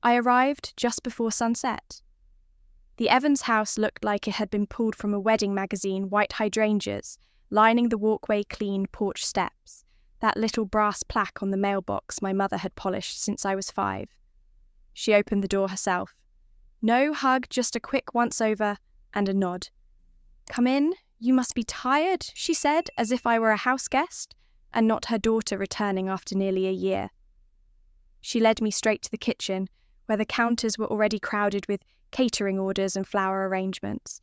I arrived just before sunset. The Evans house looked like it had been pulled from a wedding magazine, white hydrangeas, lining the walkway clean porch steps, that little brass plaque on the mailbox my mother had polished since I was 5. She opened the door herself. No hug, just a quick once-over and a nod. "Come in, you must be tired," she said, as if I were a house guest, and not her daughter returning after nearly a year. She led me straight to the kitchen, where the counters were already crowded with catering orders and flower arrangements.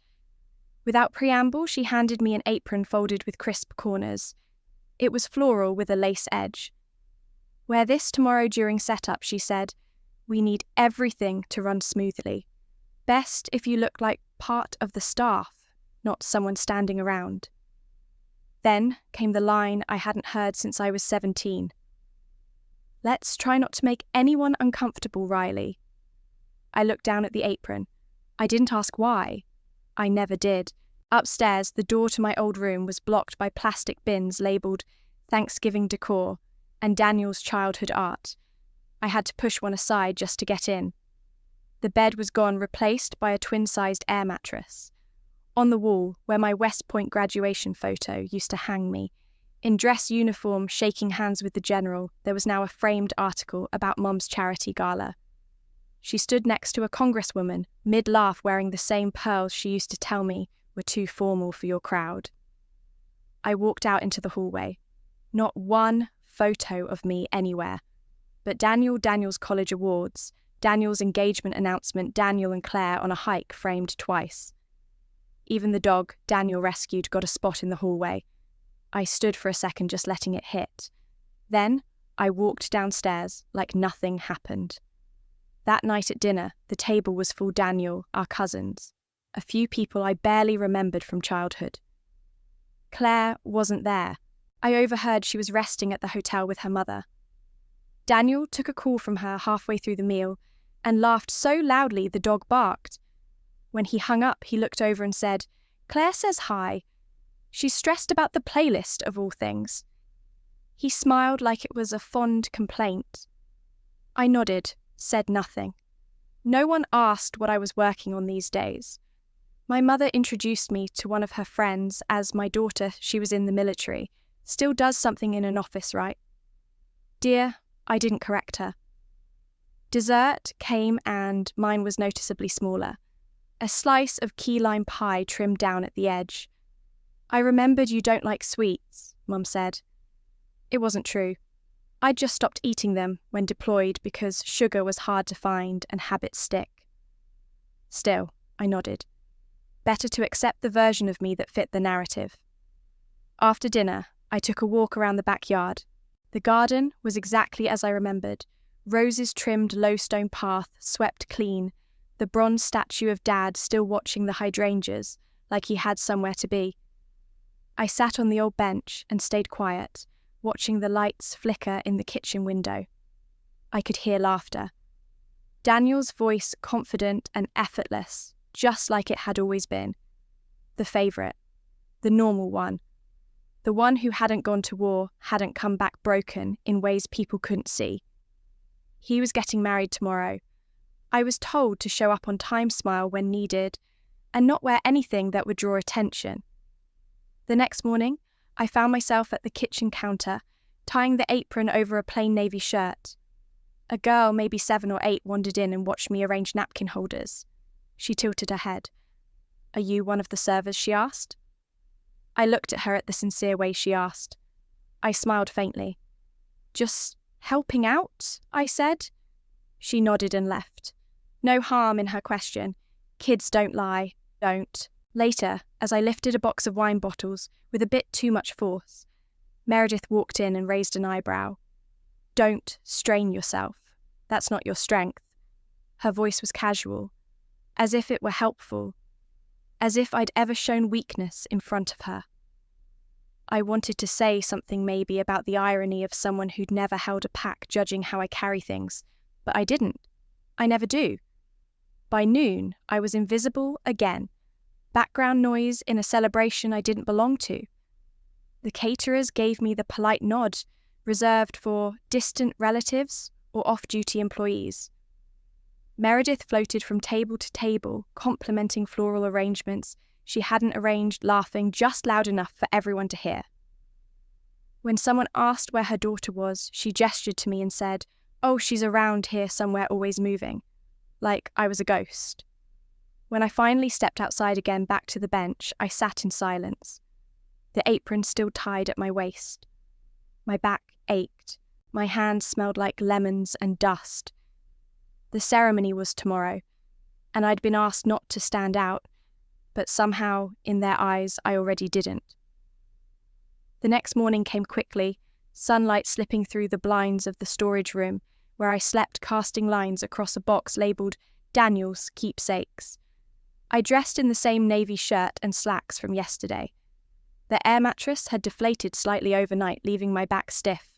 Without preamble, she handed me an apron folded with crisp corners. It was floral with a lace edge. "Wear this tomorrow during setup," she said. "We need everything to run smoothly. Best if you look like part of the staff, not someone standing around." Then came the line I hadn't heard since I was 17. "Let's try not to make anyone uncomfortable, Riley." I looked down at the apron. I didn't ask why. I never did. Upstairs, the door to my old room was blocked by plastic bins labelled Thanksgiving Decor and Daniel's Childhood Art. I had to push one aside just to get in. The bed was gone, replaced by a twin-sized air mattress. On the wall, where my West Point graduation photo used to hang me, in dress uniform shaking hands with the general, there was now a framed article about Mum's charity gala. She stood next to a congresswoman, mid-laugh, wearing the same pearls she used to tell me were too formal for your crowd. I walked out into the hallway. Not one photo of me anywhere. But Daniel's college awards, Daniel's engagement announcement, Daniel and Clare on a hike framed twice. Even the dog Daniel rescued got a spot in the hallway. I stood for a second just letting it hit. Then I walked downstairs like nothing happened. That night at dinner, the table was full Daniel, our cousins, a few people I barely remembered from childhood. Clare wasn't there. I overheard she was resting at the hotel with her mother. Daniel took a call from her halfway through the meal and laughed so loudly the dog barked. When he hung up, he looked over and said, "Claire says hi. She's stressed about the playlist, of all things." He smiled like it was a fond complaint. I nodded, said nothing. No one asked what I was working on these days. My mother introduced me to one of her friends as my daughter. She was in the military. Still does something in an office, right? "Dear," I didn't correct her. Dessert came and mine was noticeably smaller. A slice of key lime pie trimmed down at the edge. "I remembered you don't like sweets," Mum said. It wasn't true. I'd just stopped eating them when deployed because sugar was hard to find and habits stick. Still, I nodded. Better to accept the version of me that fit the narrative. After dinner, I took a walk around the backyard. The garden was exactly as I remembered. Roses trimmed low stone path, swept clean, the bronze statue of Dad still watching the hydrangeas, like he had somewhere to be. I sat on the old bench and stayed quiet, watching the lights flicker in the kitchen window. I could hear laughter. Daniel's voice confident and effortless, just like it had always been. The favourite. The normal one. The one who hadn't gone to war, hadn't come back broken in ways people couldn't see. He was getting married tomorrow. I was told to show up on time, smile when needed, and not wear anything that would draw attention. The next morning, I found myself at the kitchen counter, tying the apron over a plain navy shirt. A girl, maybe 7 or 8, wandered in and watched me arrange napkin holders. She tilted her head. "Are you one of the servers?" she asked. I looked at her at the sincere way she asked. I smiled faintly. "Just helping out?" I said. She nodded and left. No harm in her question. Kids don't lie. Don't. Later, as I lifted a box of wine bottles with a bit too much force, Meredith walked in and raised an eyebrow. "Don't strain yourself. That's not your strength." Her voice was casual, as if it were helpful, as if I'd ever shown weakness in front of her. I wanted to say something maybe about the irony of someone who'd never held a pack judging how I carry things, but I didn't. I never do. By noon, I was invisible again. Background noise in a celebration I didn't belong to. The caterers gave me the polite nod, reserved for distant relatives or off-duty employees. Meredith floated from table to table, complimenting floral arrangements she hadn't arranged, laughing just loud enough for everyone to hear. When someone asked where her daughter was, she gestured to me and said, "Oh, she's around here somewhere, always moving," like I was a ghost. When I finally stepped outside again back to the bench, I sat in silence, the apron still tied at my waist. My back ached. My hands smelled like lemons and dust. The ceremony was tomorrow, and I'd been asked not to stand out, but somehow, in their eyes, I already didn't. The next morning came quickly, sunlight slipping through the blinds of the storage room, where I slept, casting lines across a box labelled Daniel's Keepsakes. I dressed in the same navy shirt and slacks from yesterday. The air mattress had deflated slightly overnight, leaving my back stiff.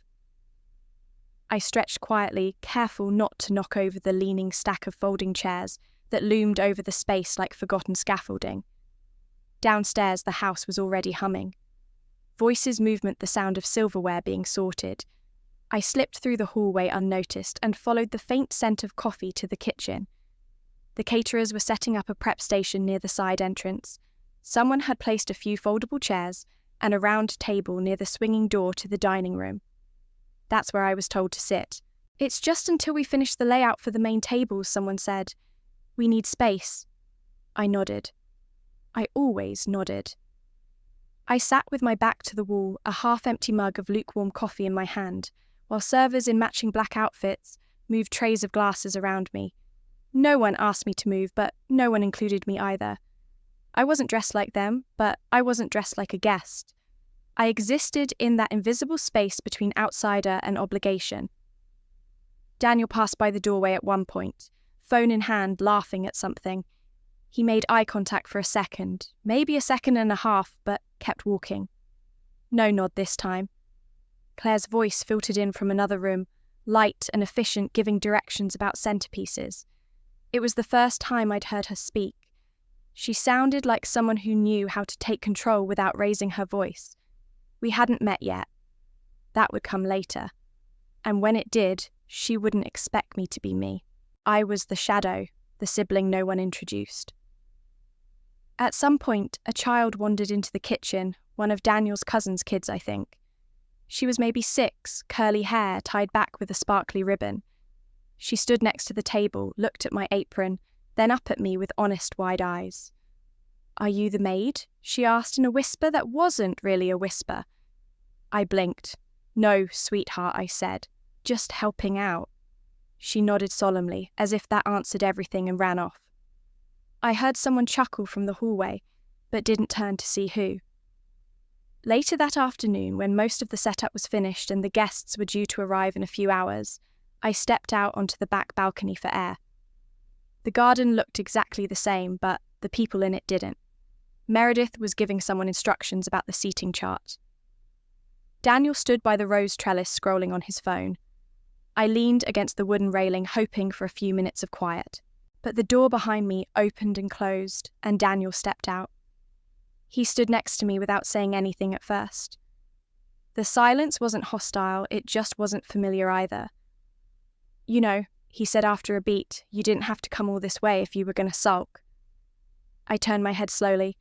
I stretched quietly, careful not to knock over the leaning stack of folding chairs that loomed over the space like forgotten scaffolding. Downstairs, the house was already humming. Voices, movement, the sound of silverware being sorted. I slipped through the hallway unnoticed and followed the faint scent of coffee to the kitchen. The caterers were setting up a prep station near the side entrance. Someone had placed a few foldable chairs and a round table near the swinging door to the dining room. That's where I was told to sit. "It's just until we finish the layout for the main tables," someone said. "We need space." I nodded. I always nodded. I sat with my back to the wall, a half-empty mug of lukewarm coffee in my hand, while servers in matching black outfits moved trays of glasses around me. No one asked me to move, but no one included me either. I wasn't dressed like them, but I wasn't dressed like a guest. I existed in that invisible space between outsider and obligation. Daniel passed by the doorway at one point, phone in hand, laughing at something. He made eye contact for a second, maybe a second and a half, but kept walking. No nod this time. Claire's voice filtered in from another room, light and efficient, giving directions about centerpieces. It was the first time I'd heard her speak. She sounded like someone who knew how to take control without raising her voice. We hadn't met yet. That would come later. And when it did, she wouldn't expect me to be me. I was the shadow, the sibling no one introduced. At some point, a child wandered into the kitchen, one of Daniel's cousin's kids, I think. She was maybe 6, curly hair tied back with a sparkly ribbon. She stood next to the table, looked at my apron, then up at me with honest wide eyes. "Are you the maid?" she asked in a whisper that wasn't really a whisper. I blinked. "No, sweetheart," I said. "Just helping out." She nodded solemnly, as if that answered everything, and ran off. I heard someone chuckle from the hallway, but didn't turn to see who. Later that afternoon, when most of the setup was finished and the guests were due to arrive in a few hours, I stepped out onto the back balcony for air. The garden looked exactly the same, but the people in it didn't. Meredith was giving someone instructions about the seating chart. Daniel stood by the rose trellis scrolling on his phone. I leaned against the wooden railing, hoping for a few minutes of quiet. But the door behind me opened and closed, and Daniel stepped out. He stood next to me without saying anything at first. The silence wasn't hostile, it just wasn't familiar either. "You know," he said after a beat, "you didn't have to come all this way if you were going to sulk." I turned my head slowly.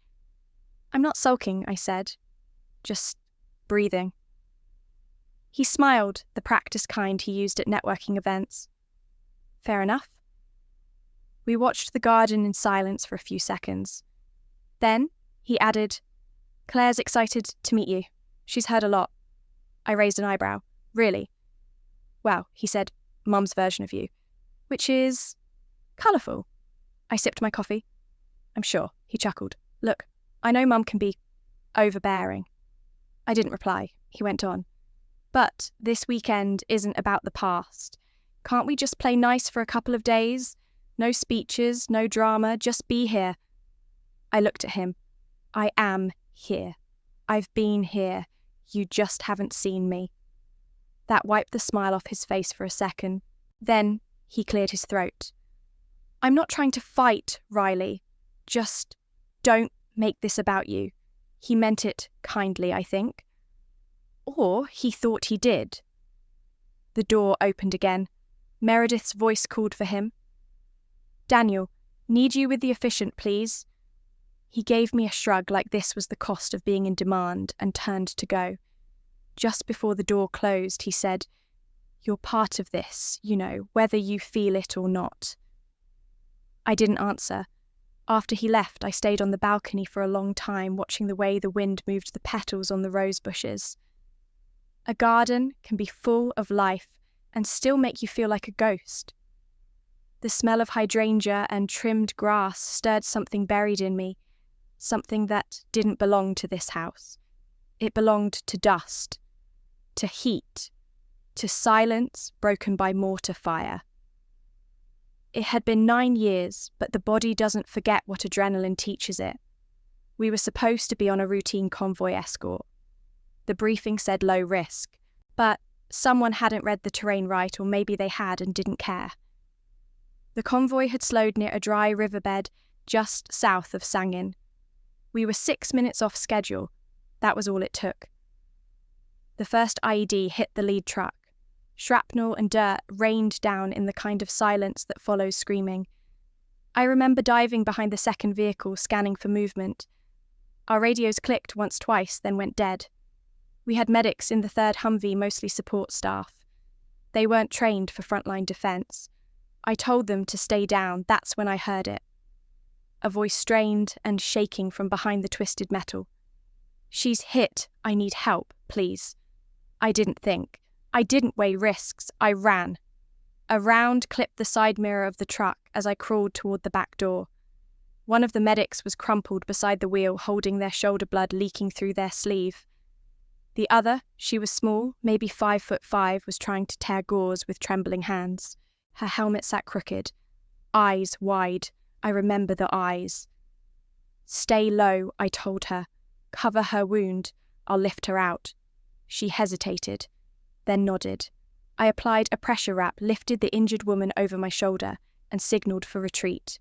"I'm not sulking," I said. "Just breathing." He smiled, the practiced kind he used at networking events. "Fair enough." We watched the garden in silence for a few seconds. Then, he added, "Claire's excited to meet you. She's heard a lot." I raised an eyebrow. "Really?" "Well," he said, "Mum's version of you. Which is colourful." I sipped my coffee. "I'm sure," he chuckled. "Look, I know Mum can be overbearing." I didn't reply. He went on. "But this weekend isn't about the past. Can't we just play nice for a couple of days? No speeches, no drama, just be here." I looked at him. "I am here. I've been here. You just haven't seen me." That wiped the smile off his face for a second. Then he cleared his throat. "I'm not trying to fight, Riley. Just don't make this about you." He meant it kindly, I think. Or he thought he did. The door opened again. Meredith's voice called for him. Daniel, need you with the efficient, please." He gave me a shrug like this was the cost of being in demand and turned to go. Just before the door closed, he said, "You're part of this, whether you feel it or not." I didn't answer. After he left, I stayed on the balcony for a long time, watching the way the wind moved the petals on the rose bushes. A garden can be full of life and still make you feel like a ghost. The smell of hydrangea and trimmed grass stirred something buried in me, something that didn't belong to this house. It belonged to dust, to heat, to silence broken by mortar fire. It had been 9 years, but the body doesn't forget what adrenaline teaches it. We were supposed to be on a routine convoy escort. The briefing said low risk, but someone hadn't read the terrain right, or maybe they had and didn't care. The convoy had slowed near a dry riverbed just south of Sangin. We were 6 minutes off schedule. That was all it took. The first IED hit the lead truck. Shrapnel and dirt rained down in the kind of silence that follows screaming. I remember diving behind the second vehicle, scanning for movement. Our radios clicked once, twice, then went dead. We had medics in the third Humvee, mostly support staff. They weren't trained for frontline defense. I told them to stay down. That's when I heard it. A voice strained and shaking from behind the twisted metal. "She's hit. I need help, please." I didn't think. I didn't weigh risks. I ran. A round clipped the side mirror of the truck as I crawled toward the back door. One of the medics was crumpled beside the wheel, holding their shoulder blood leaking through their sleeve. The other, she was small, maybe 5'5", was trying to tear gauze with trembling hands. Her helmet sat crooked, eyes wide. I remember the eyes. "Stay low," I told her. "Cover her wound. I'll lift her out." She hesitated, then nodded. I applied a pressure wrap, lifted the injured woman over my shoulder, and signalled for retreat.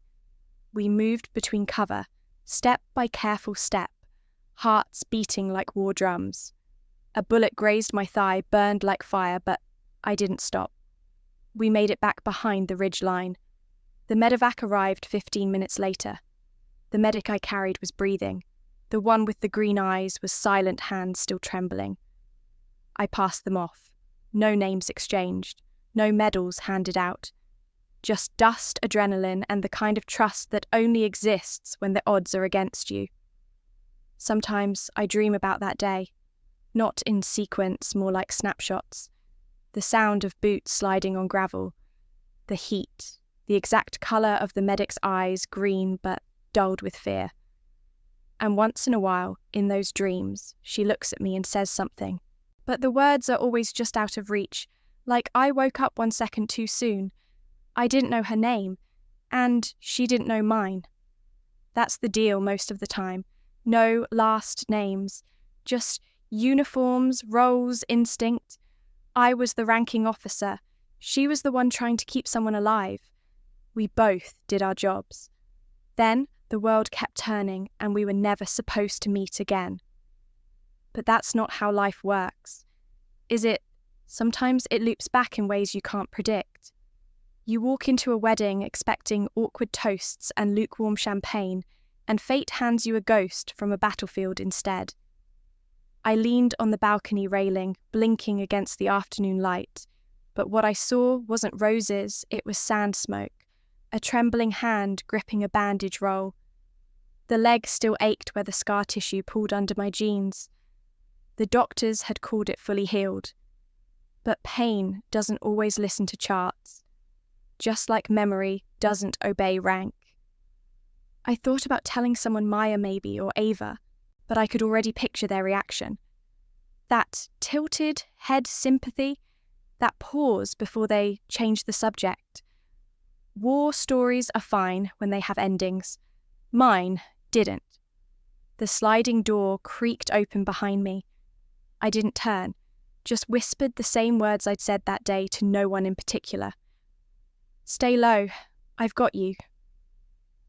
We moved between cover, step by careful step, hearts beating like war drums. A bullet grazed my thigh, burned like fire, but I didn't stop. We made it back behind the ridge line. The medevac arrived 15 minutes later. The medic I carried was breathing. The one with the green eyes was silent, hands still trembling. I passed them off. No names exchanged. No medals handed out. Just dust, adrenaline, and the kind of trust that only exists when the odds are against you. Sometimes I dream about that day. Not in sequence, more like snapshots. The sound of boots sliding on gravel. The heat. The exact colour of the medic's eyes, green but dulled with fear. And once in a while, in those dreams, she looks at me and says something. But the words are always just out of reach, like I woke up 1 second too soon. I didn't know her name, and she didn't know mine. That's the deal most of the time. No last names, just uniforms, roles, instinct. I was the ranking officer. She was the one trying to keep someone alive. We both did our jobs. Then the world kept turning, and we were never supposed to meet again. But that's not how life works, is it? Sometimes it loops back in ways you can't predict. You walk into a wedding expecting awkward toasts and lukewarm champagne, and fate hands you a ghost from a battlefield instead. I leaned on the balcony railing, blinking against the afternoon light, but what I saw wasn't roses, it was sand smoke, a trembling hand gripping a bandage roll. The leg still ached where the scar tissue pulled under my jeans. The doctors had called it fully healed. But pain doesn't always listen to charts, just like memory doesn't obey rank. I thought about telling someone Maya maybe, or Ava, but I could already picture their reaction. That tilted head sympathy, that pause before they change the subject. War stories are fine when they have endings. Mine didn't. The sliding door creaked open behind me. I didn't turn, just whispered the same words I'd said that day to no one in particular. "Stay low, I've got you."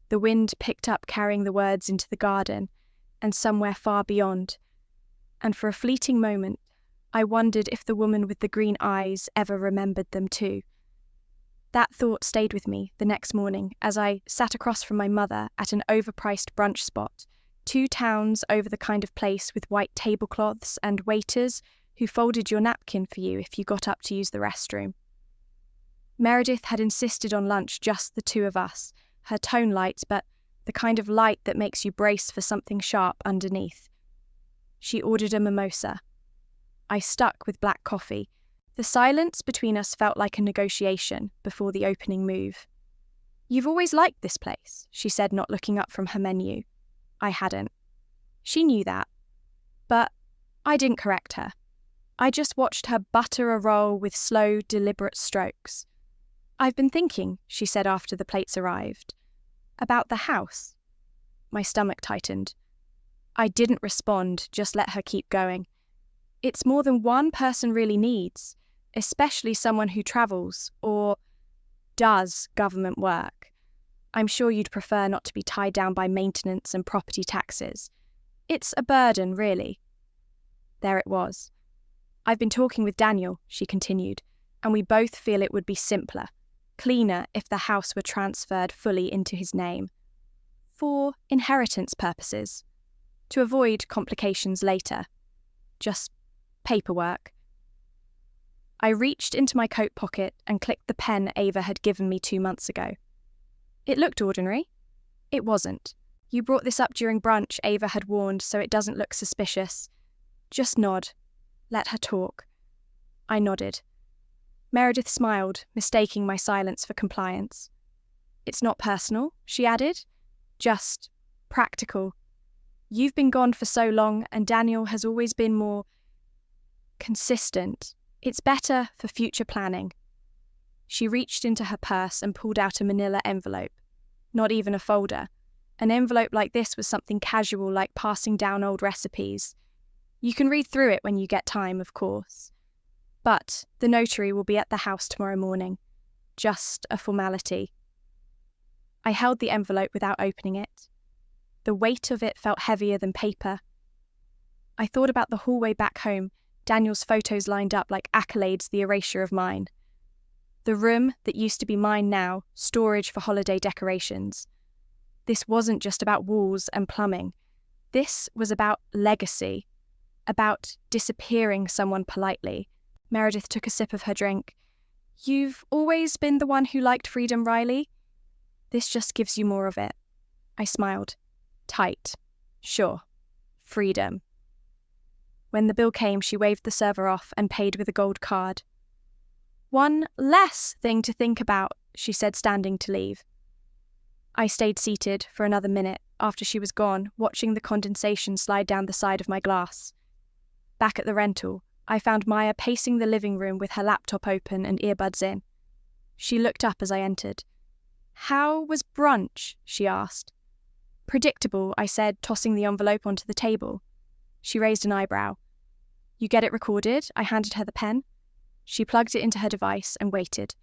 The wind picked up, carrying the words into the garden and somewhere far beyond, and for a fleeting moment, I wondered if the woman with the green eyes ever remembered them too. That thought stayed with me the next morning as I sat across from my mother at an overpriced brunch spot, 2 towns over the kind of place with white tablecloths and waiters who folded your napkin for you if you got up to use the restroom. Meredith had insisted on lunch just the 2 of us, her tone light, but the kind of light that makes you brace for something sharp underneath. She ordered a mimosa. I stuck with black coffee. The silence between us felt like a negotiation before the opening move. "You've always liked this place," she said, not looking up from her menu. I hadn't. She knew that. But I didn't correct her. I just watched her butter a roll with slow, deliberate strokes. "I've been thinking," she said after the plates arrived, "about the house." My stomach tightened. I didn't respond, just let her keep going. "It's more than one person really needs, especially someone who travels or does government work. I'm sure you'd prefer not to be tied down by maintenance and property taxes. It's a burden, really." There it was. "I've been talking with Daniel," she continued, "and we both feel it would be simpler, cleaner if the house were transferred fully into his name. For inheritance purposes. To avoid complications later. Just paperwork." I reached into my coat pocket and clicked the pen Ava had given me 2 months ago. It looked ordinary. It wasn't. "You brought this up during brunch," Ava had warned, "so it doesn't look suspicious. Just nod. Let her talk." I nodded. Meredith smiled, mistaking my silence for compliance. "It's not personal," she added. "Just practical. You've been gone for so long, and Daniel has always been more consistent. It's better for future planning." She reached into her purse and pulled out a manila envelope. Not even a folder. An envelope like this was something casual, like passing down old recipes. You can read through it when you get time, of course. But the notary will be at the house tomorrow morning. Just a formality. I held the envelope without opening it. The weight of it felt heavier than paper. I thought about the hallway back home, Daniel's photos lined up like accolades, the erasure of mine. The room that used to be mine now, storage for holiday decorations. This wasn't just about walls and plumbing. This was about legacy, about disappearing someone politely. Meredith took a sip of her drink. "You've always been the one who liked freedom, Riley? This just gives you more of it." I smiled. Tight. Sure. Freedom. When the bill came, she waved the server off and paid with a gold card. "One less thing to think about," she said, standing to leave. I stayed seated for another minute after she was gone, watching the condensation slide down the side of my glass. Back at the rental, I found Maya pacing the living room with her laptop open and earbuds in. She looked up as I entered. "How was brunch?" she asked. "Predictable," I said, tossing the envelope onto the table. She raised an eyebrow. "You get it recorded?" I handed her the pen. She plugged it into her device and waited.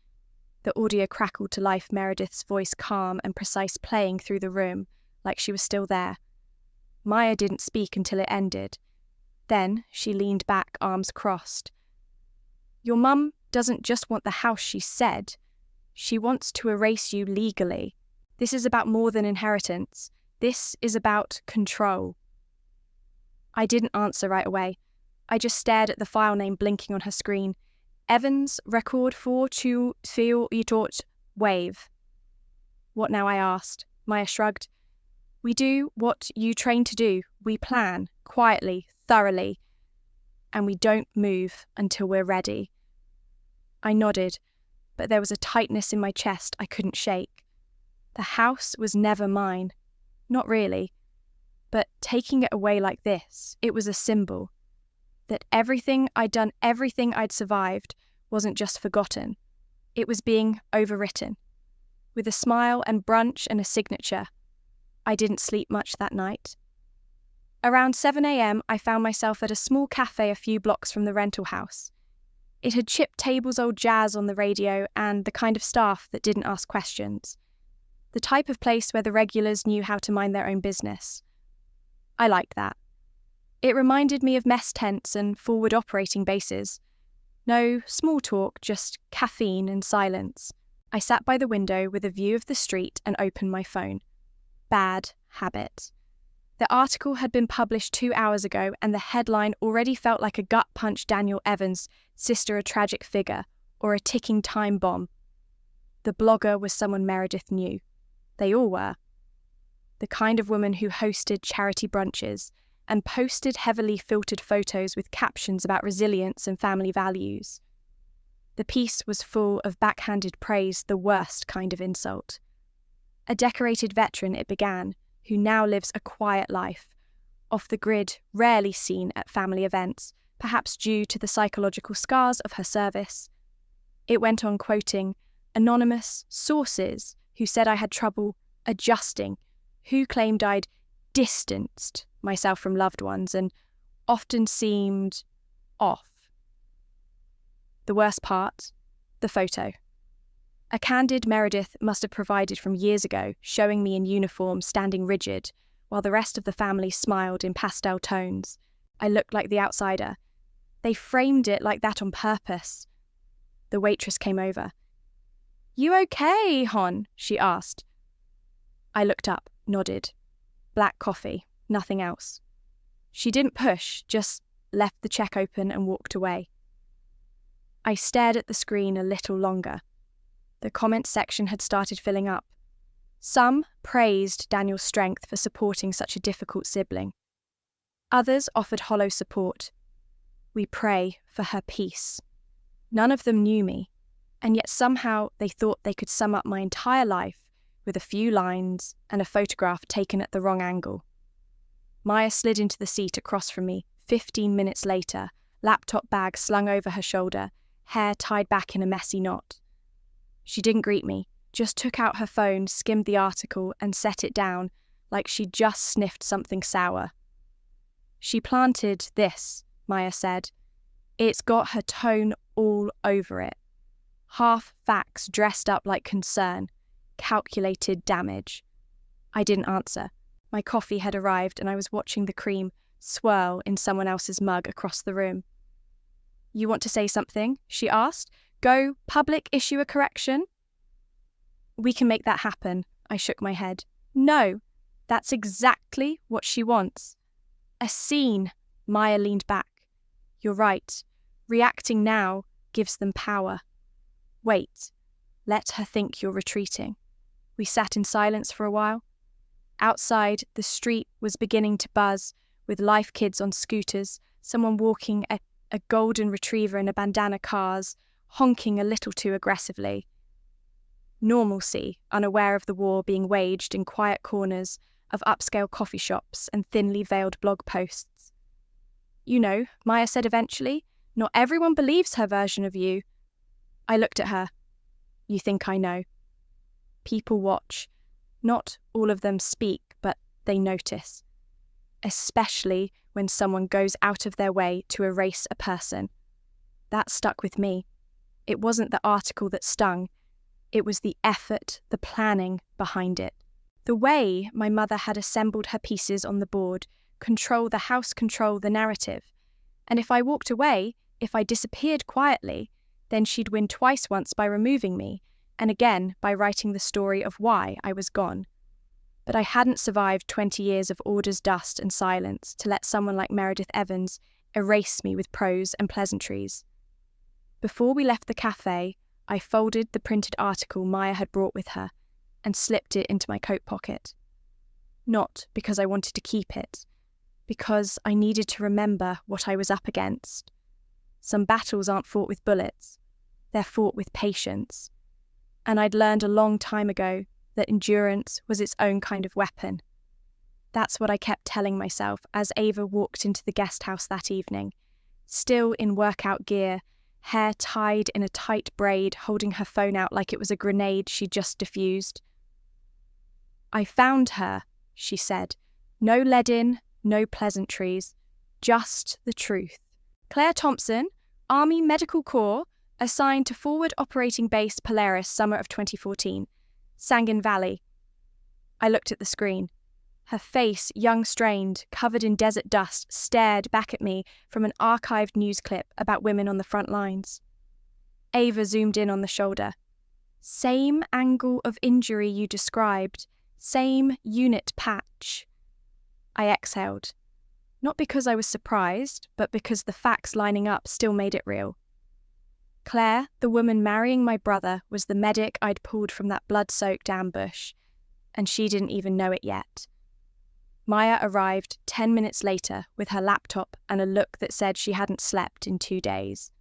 The audio crackled to life, Meredith's voice calm and precise, playing through the room, like she was still there. Maya didn't speak until it ended. Then she leaned back, arms crossed. "Your mum doesn't just want the house," she said. "She wants to erase you legally. This is about more than inheritance. This is about control." I didn't answer right away. I just stared at the file name blinking on her screen. Evans, record 4-2-3-8, wave. "What now?" I asked. Maya shrugged. "We do what you train to do. We plan, quietly, thoroughly. And we don't move until we're ready." I nodded, but there was a tightness in my chest I couldn't shake. The house was never mine. Not really. But taking it away like this, it was a symbol. That everything I'd done, everything I'd survived, wasn't just forgotten. It was being overwritten. With a smile and brunch and a signature. I didn't sleep much that night. Around 7 a.m, I found myself at a small cafe a few blocks from the rental house. It had chipped tables, old jazz on the radio, and the kind of staff that didn't ask questions. The type of place where the regulars knew how to mind their own business. I liked that. It reminded me of mess tents and forward operating bases. No small talk, just caffeine and silence. I sat by the window with a view of the street and opened my phone. Bad habit. The article had been published 2 hours ago, and the headline already felt like a gut punch. Daniel Evans, sister a tragic figure, or a ticking time bomb. The blogger was someone Meredith knew. They all were. The kind of woman who hosted charity brunches and posted heavily filtered photos with captions about resilience and family values. The piece was full of backhanded praise, the worst kind of insult. A decorated veteran, it began, who now lives a quiet life, off the grid, rarely seen at family events, perhaps due to the psychological scars of her service. It went on quoting anonymous sources who said I had trouble adjusting, who claimed I'd distanced myself from loved ones and often seemed off. The worst part, the photo. A candid Meredith must have provided from years ago, showing me in uniform, standing rigid, while the rest of the family smiled in pastel tones. I looked like the outsider. They framed it like that on purpose. The waitress came over. "You okay, Hon?" she asked. I looked up, nodded. Black coffee, nothing else. She didn't push, just left the check open and walked away. I stared at the screen a little longer. The comments section had started filling up. Some praised Daniel's strength for supporting such a difficult sibling. Others offered hollow support. We pray for her peace. None of them knew me, and yet somehow they thought they could sum up my entire life with a few lines and a photograph taken at the wrong angle. Maya slid into the seat across from me 15 minutes later, laptop bag slung over her shoulder, hair tied back in a messy knot. She didn't greet me, just took out her phone, skimmed the article, and set it down like she'd just sniffed something sour. She planted this, Maya said. It's got her tone all over it. Half facts dressed up like concern, calculated damage. I didn't answer. My coffee had arrived and I was watching the cream swirl in someone else's mug across the room. "You want to say something?" she asked. "Go public issue a correction?" "We can make that happen," I shook my head. "No, that's exactly what she wants. A scene." Maya leaned back. "You're right. Reacting now gives them power. Wait, let her think you're retreating." We sat in silence for a while. Outside, the street was beginning to buzz with life kids on scooters, someone walking a golden retriever in a bandana cars, honking a little too aggressively. Normalcy, unaware of the war being waged in quiet corners of upscale coffee shops and thinly veiled blog posts. "You know," Maya said eventually, "not everyone believes her version of you." I looked at her. "You think I know?" People watch. Not all of them speak, but they notice. Especially when someone goes out of their way to erase a person. That stuck with me. It wasn't the article that stung. It was the effort, the planning behind it. The way my mother had assembled her pieces on the board, control the house, control the narrative. And if I walked away, if I disappeared quietly, then she'd win twice, once by removing me, and again by writing the story of why I was gone. But I hadn't survived 20 years of orders, dust and silence to let someone like Meredith Evans erase me with prose and pleasantries. Before we left the cafe, I folded the printed article Maya had brought with her and slipped it into my coat pocket. Not because I wanted to keep it, because I needed to remember what I was up against. Some battles aren't fought with bullets, they're fought with patience. And I'd learned a long time ago that endurance was its own kind of weapon. That's what I kept telling myself as Ava walked into the guest house that evening, still in workout gear, hair tied in a tight braid, holding her phone out like it was a grenade she'd just defused. "I found her," she said. "No lead-in, no pleasantries, just the truth. Clare Thompson, Army Medical Corps, assigned to Forward Operating Base Polaris, summer of 2014. Sangin Valley." I looked at the screen. Her face, young strained, covered in desert dust, stared back at me from an archived news clip about women on the front lines. Ava zoomed in on the shoulder. Same angle of injury you described. Same unit patch. I exhaled. Not because I was surprised, but because the facts lining up still made it real. Clare, the woman marrying my brother, was the medic I'd pulled from that blood-soaked ambush, and she didn't even know it yet. Maya arrived 10 minutes later with her laptop and a look that said she hadn't slept in 2 days.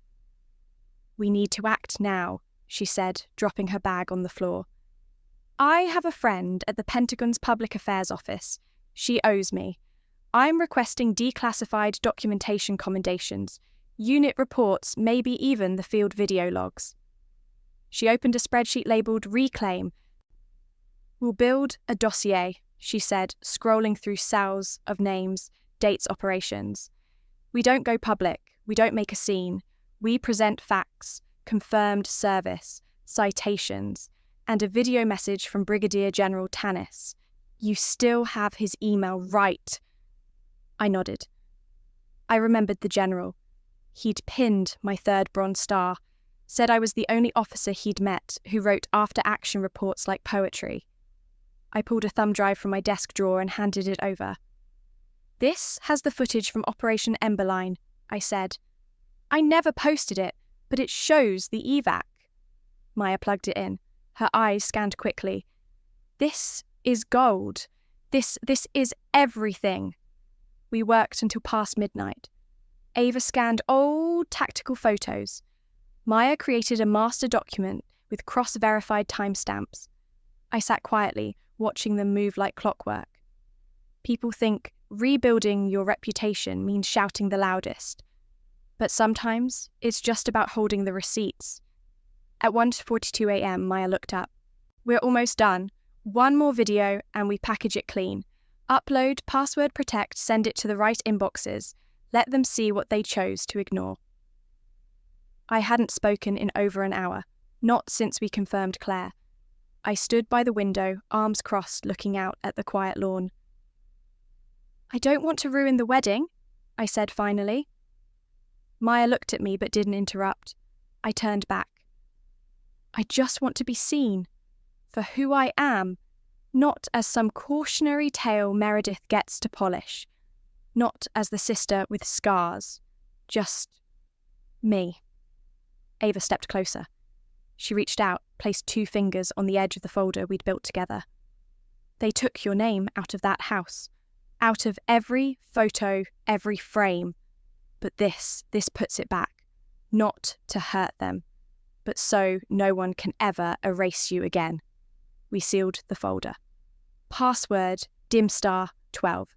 "We need to act now," she said, dropping her bag on the floor. "I have a friend at the Pentagon's Public Affairs Office. She owes me. I'm requesting declassified documentation commendations, unit reports, maybe even the field video logs." She opened a spreadsheet labelled Reclaim. "We'll build a dossier," she said, scrolling through cells of names, dates, operations. "We don't go public. We don't make a scene. We present facts, confirmed service, citations, and a video message from Brigadier General Tannis. You still have his email, right?" I nodded. I remembered the general. He'd pinned my 3rd Bronze Star, said I was the only officer he'd met who wrote after-action reports like poetry. I pulled a thumb drive from my desk drawer and handed it over. "This has the footage from Operation Emberline," I said. "I never posted it, but it shows the evac." Maya plugged it in. Her eyes scanned quickly. "This is gold. This is everything." We worked until past midnight. Ava scanned old tactical photos. Maya created a master document with cross-verified timestamps. I sat quietly, watching them move like clockwork. People think rebuilding your reputation means shouting the loudest. But sometimes it's just about holding the receipts. At 1:42 a.m, Maya looked up. "We're almost done. One more video and we package it clean. Upload, password protect, send it to the right inboxes. Let them see what they chose to ignore." I hadn't spoken in over an hour, not since we confirmed Clare. I stood by the window, arms crossed, looking out at the quiet lawn. "I don't want to ruin the wedding," I said finally. Maya looked at me but didn't interrupt. I turned back. "I just want to be seen for who I am, not as some cautionary tale Meredith gets to polish, not as the sister with scars, just me." Ava stepped closer. She reached out, placed 2 fingers on the edge of the folder we'd built together. "They took your name out of that house, out of every photo, every frame. But this puts it back, not to hurt them, but so no one can ever erase you again." We sealed the folder. Password Dimstar 12,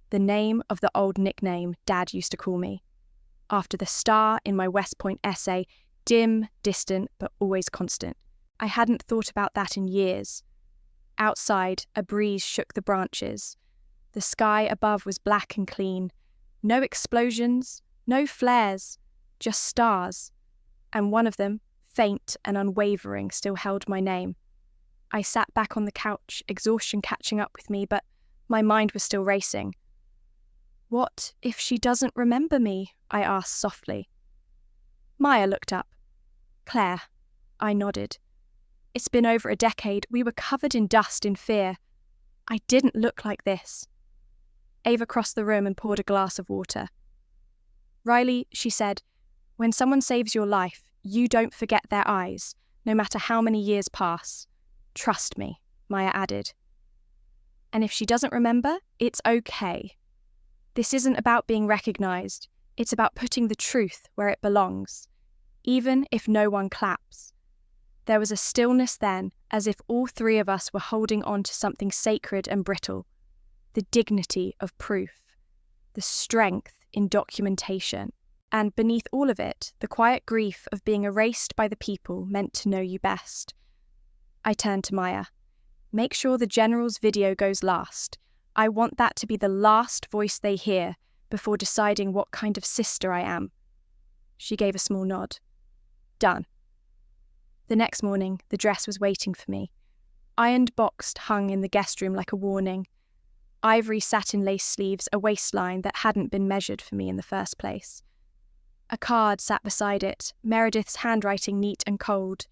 the name of the old nickname Dad used to call me. After the star in my West Point essay, dim, distant, but always constant. I hadn't thought about that in years. Outside, a breeze shook the branches. The sky above was black and clean. No explosions, no flares, just stars. And one of them, faint and unwavering, still held my name. I sat back on the couch, exhaustion catching up with me, but my mind was still racing. "What if she doesn't remember me?" I asked softly. Maya looked up. "Clare." I nodded. "It's been over a decade. We were covered in dust, in fear. I didn't look like this." Ava crossed the room and poured a glass of water. "Riley," she said, "when someone saves your life, you don't forget their eyes, no matter how many years pass. Trust me," Maya added. "And if she doesn't remember, it's okay. This isn't about being recognized. It's about putting the truth where it belongs, even if no one claps." There was a stillness then, as if all 3 of us were holding on to something sacred and brittle. The dignity of proof, the strength in documentation, and beneath all of it, the quiet grief of being erased by the people meant to know you best. I turned to Maya. "Make sure the general's video goes last. I want that to be the last voice they hear before deciding what kind of sister I am." She gave a small nod. "Done." The next morning, the dress was waiting for me. Ironed boxed hung in the guest room like a warning. Ivory satin lace sleeves, a waistline that hadn't been measured for me in the first place. A card sat beside it, Meredith's handwriting neat and cold.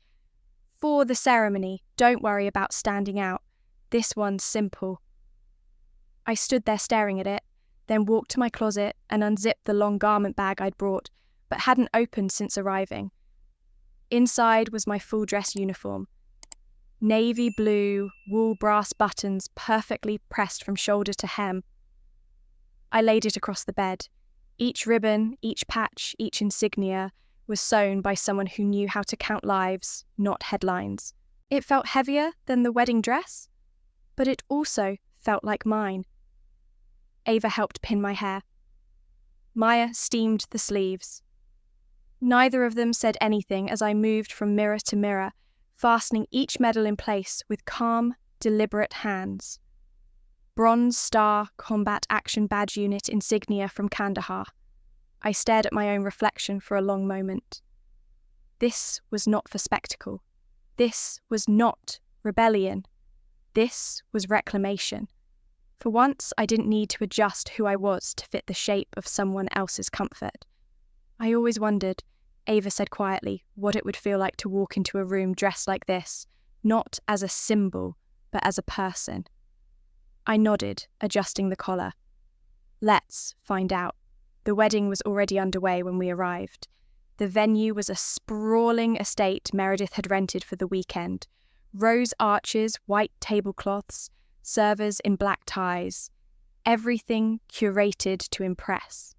for the ceremony. Don't worry about standing out. This one's simple." I stood there staring at it, then walked to my closet and unzipped the long garment bag I'd brought, but hadn't opened since arriving. Inside was my full dress uniform. Navy blue, wool brass buttons perfectly pressed from shoulder to hem. I laid it across the bed. Each ribbon, each patch, each insignia was sewn by someone who knew how to count lives, not headlines. It felt heavier than the wedding dress, but it also felt like mine. Ava helped pin my hair. Maya steamed the sleeves. Neither of them said anything as I moved from mirror to mirror, fastening each medal in place with calm, deliberate hands. Bronze Star Combat Action Badge Unit insignia from Kandahar. I stared at my own reflection for a long moment. This was not for spectacle. This was not rebellion. This was reclamation. For once, I didn't need to adjust who I was to fit the shape of someone else's comfort. I always wondered, Ava said quietly, what it would feel like to walk into a room dressed like this, not as a symbol, but as a person. I nodded, adjusting the collar. Let's find out. The wedding was already underway when we arrived. The venue was a sprawling estate Meredith had rented for the weekend. Rose arches, white tablecloths, servers in black ties. Everything curated to impress.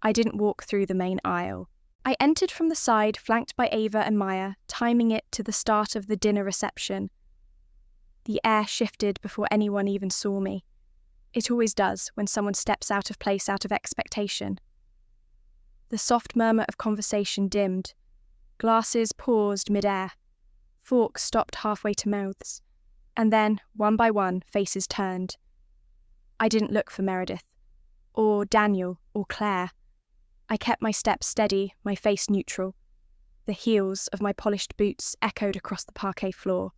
I didn't walk through the main aisle. I entered from the side, flanked by Ava and Maya, timing it to the start of the dinner reception. The air shifted before anyone even saw me. It always does when someone steps out of place out of expectation. The soft murmur of conversation dimmed. Glasses paused mid-air. Forks stopped halfway to mouths. And then, one by one, faces turned. I didn't look for Meredith, or Daniel, or Clare. I kept my steps steady, my face neutral. The heels of my polished boots echoed across the parquet floor.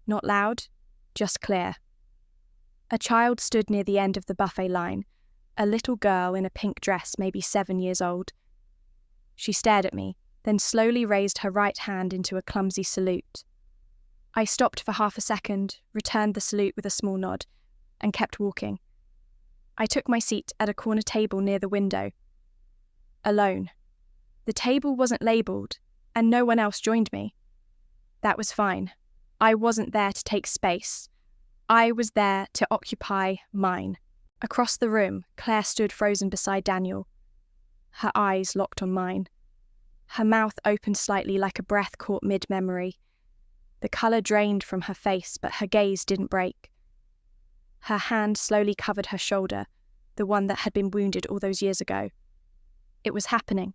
Not loud, just clear. A child stood near the end of the buffet line, a little girl in a pink dress, maybe 7 years old. She stared at me, then slowly raised her right hand into a clumsy salute. I stopped for half a second, returned the salute with a small nod, and kept walking. I took my seat at a corner table near the window. Alone. The table wasn't labelled, and no one else joined me. That was fine. I wasn't there to take space. I was there to occupy mine. Across the room, Clare stood frozen beside Daniel. Her eyes locked on mine. Her mouth opened slightly like a breath caught mid-memory. The colour drained from her face, but her gaze didn't break. Her hand slowly covered her shoulder, the one that had been wounded all those years ago. It was happening.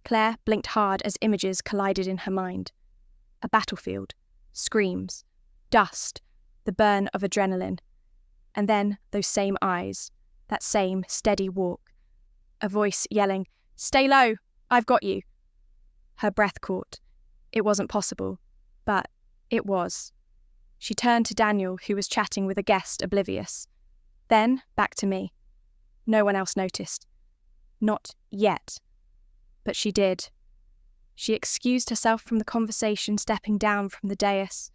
Clare blinked hard as images collided in her mind. A battlefield, screams, dust, the burn of adrenaline. And then those same eyes, that same steady walk. A voice yelling, "Stay low, I've got you." Her breath caught. It wasn't possible. But it was. She turned to Daniel, who was chatting with a guest, oblivious. Then back to me. No one else noticed. Not yet. But she did. She excused herself from the conversation, stepping down from the dais.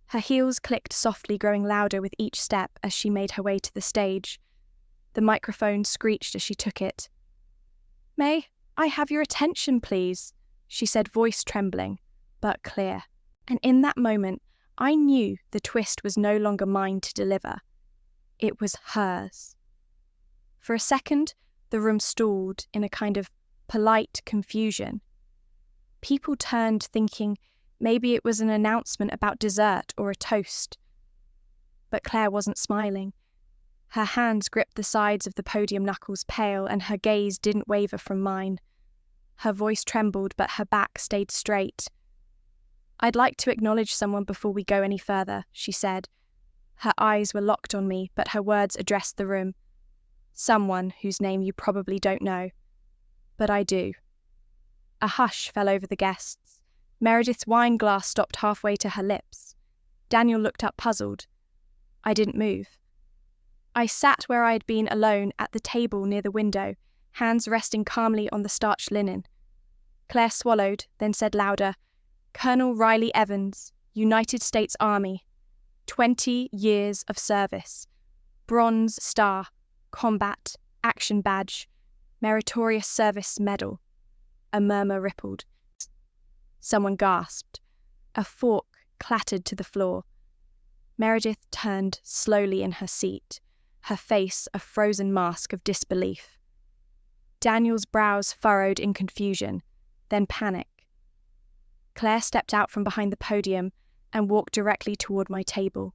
Her heels clicked softly, growing louder with each step as she made her way to the stage. The microphone screeched as she took it. "May I have your attention, please?" she said, voice trembling, but clear. And in that moment, I knew the twist was no longer mine to deliver. It was hers. For a second, the room stalled in a kind of polite confusion. People turned, thinking maybe it was an announcement about dessert or a toast. But Clare wasn't smiling. Her hands gripped the sides of the podium, knuckles pale, and her gaze didn't waver from mine. Her voice trembled, but her back stayed straight. "I'd like to acknowledge someone before we go any further," she said. Her eyes were locked on me, but her words addressed the room. "Someone whose name you probably don't know. But I do." A hush fell over the guests. Meredith's wine glass stopped halfway to her lips. Daniel looked up puzzled. I didn't move. I sat where I had been alone at the table near the window, hands resting calmly on the starched linen. Clare swallowed, then said louder, Colonel Riley Evans, United States Army, 20 years of service, Bronze Star, Combat, Action Badge, Meritorious Service Medal. A murmur rippled. Someone gasped. A fork clattered to the floor. Meredith turned slowly in her seat, her face a frozen mask of disbelief. Daniel's brows furrowed in confusion, then panic. Claire stepped out from behind the podium and walked directly toward my table.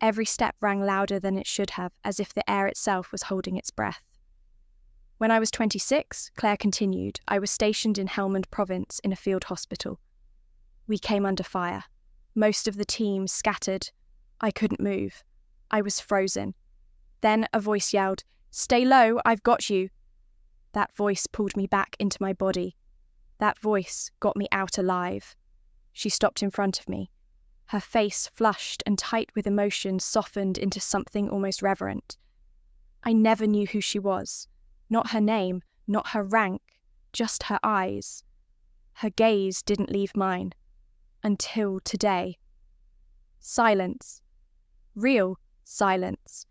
Every step rang louder than it should have, as if the air itself was holding its breath. When I was 26, Claire continued, I was stationed in Helmand Province in a field hospital. We came under fire. Most of the team scattered. I couldn't move. I was frozen. Then a voice yelled, "Stay low, I've got you." That voice pulled me back into my body. That voice got me out alive. She stopped in front of me. Her face, flushed and tight with emotion, softened into something almost reverent. I never knew who she was. Not her name, not her rank, just her eyes. Her gaze didn't leave mine. Until today. Silence. Real silence.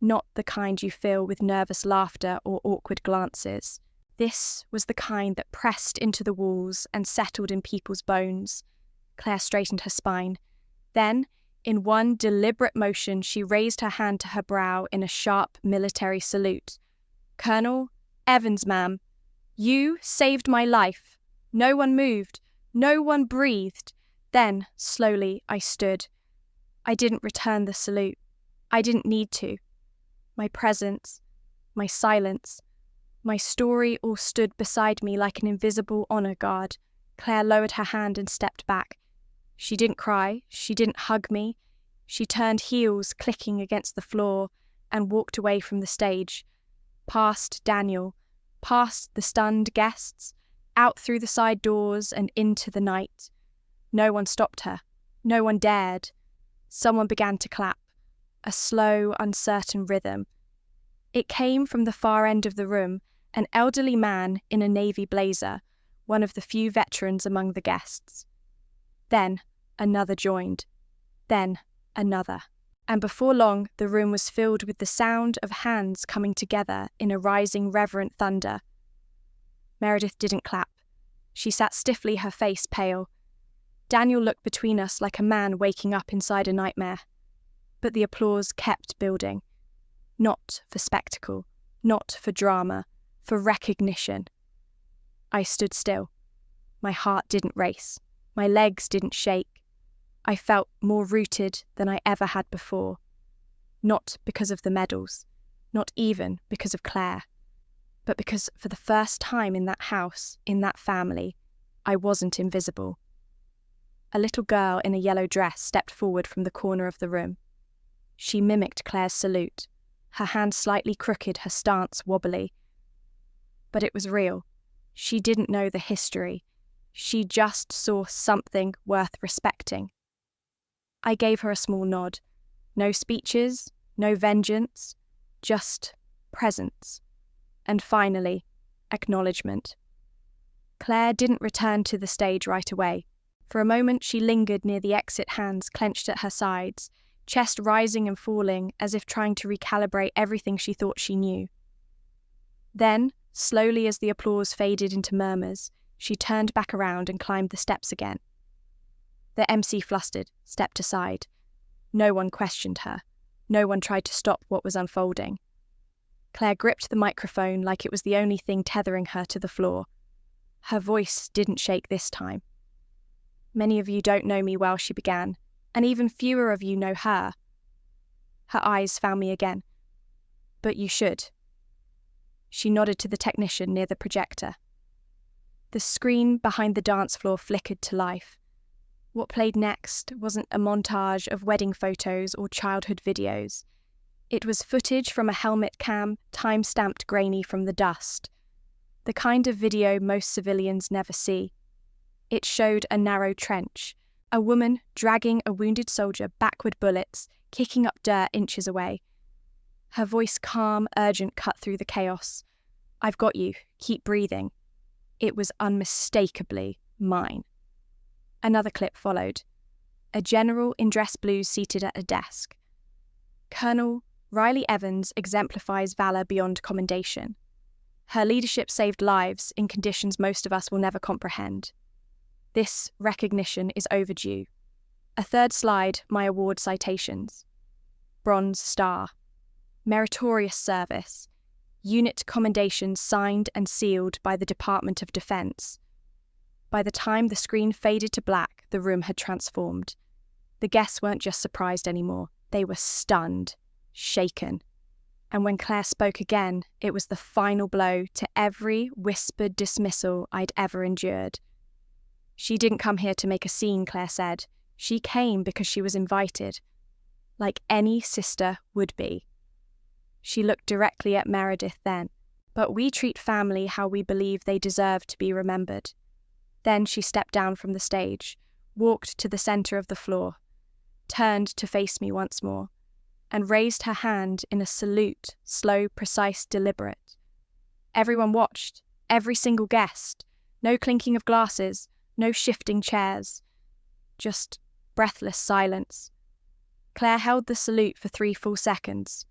Not the kind you feel with nervous laughter or awkward glances. This was the kind that pressed into the walls and settled in people's bones. Claire straightened her spine. Then, in one deliberate motion, she raised her hand to her brow in a sharp military salute. "Colonel Evans, ma'am, you saved my life. No one moved. No one breathed." Then, slowly, I stood. I didn't return the salute. I didn't need to. My presence, my silence, my story all stood beside me like an invisible honor guard. Claire lowered her hand and stepped back. She didn't cry. She didn't hug me. She turned, heels clicking against the floor, and walked away from the stage. Past Daniel, past the stunned guests, out through the side doors and into the night. No one stopped her. No one dared. Someone began to clap, a slow, uncertain rhythm. It came from the far end of the room, an elderly man in a navy blazer, one of the few veterans among the guests. Then another joined. Then another. And before long, the room was filled with the sound of hands coming together in a rising, reverent thunder. Meredith didn't clap. She sat stiffly, her face pale. Daniel looked between us like a man waking up inside a nightmare. But the applause kept building. Not for spectacle, not for drama, for recognition. I stood still. My heart didn't race. My legs didn't shake. I felt more rooted than I ever had before. Not because of the medals, not even because of Claire, but because for the first time in that house, in that family, I wasn't invisible. A little girl in a yellow dress stepped forward from the corner of the room. She mimicked Claire's salute, her hand slightly crooked, her stance wobbly. But it was real. She didn't know the history. She just saw something worth respecting. I gave her a small nod. No speeches, no vengeance, just presence. And finally, acknowledgement. Claire didn't return to the stage right away. For a moment she lingered near the exit, hands clenched at her sides, chest rising and falling as if trying to recalibrate everything she thought she knew. Then, slowly as the applause faded into murmurs, she turned back around and climbed the steps again. The MC, flustered, stepped aside. No one questioned her. No one tried to stop what was unfolding. Claire gripped the microphone like it was the only thing tethering her to the floor. Her voice didn't shake this time. "Many of you don't know me well," she began, "and even fewer of you know her." Her eyes found me again. "But you should." She nodded to the technician near the projector. The screen behind the dance floor flickered to life. What played next wasn't a montage of wedding photos or childhood videos. It was footage from a helmet cam, time-stamped grainy from the dust. The kind of video most civilians never see. It showed a narrow trench, a woman dragging a wounded soldier back with bullets, kicking up dirt inches away. Her voice, calm, urgent, cut through the chaos. "I've got you. Keep breathing." It was unmistakably mine. Another clip followed. A general in dress blues seated at a desk. Colonel Riley Evans exemplifies valor beyond commendation. Her leadership saved lives in conditions most of us will never comprehend. This recognition is overdue. A third slide, my award citations. Bronze Star. Meritorious Service. Unit commendation signed and sealed by the Department of Defense. By the time the screen faded to black, the room had transformed. The guests weren't just surprised anymore. They were stunned, shaken. And when Claire spoke again, it was the final blow to every whispered dismissal I'd ever endured. She didn't come here to make a scene, Claire said. She came because she was invited, like any sister would be. She looked directly at Meredith then. But we treat family how we believe they deserve to be remembered. Then she stepped down from the stage, walked to the centre of the floor, turned to face me once more, and raised her hand in a salute, slow, precise, deliberate. Everyone watched, every single guest. No clinking of glasses, no shifting chairs. Just breathless silence. Claire held the salute for 3 full seconds.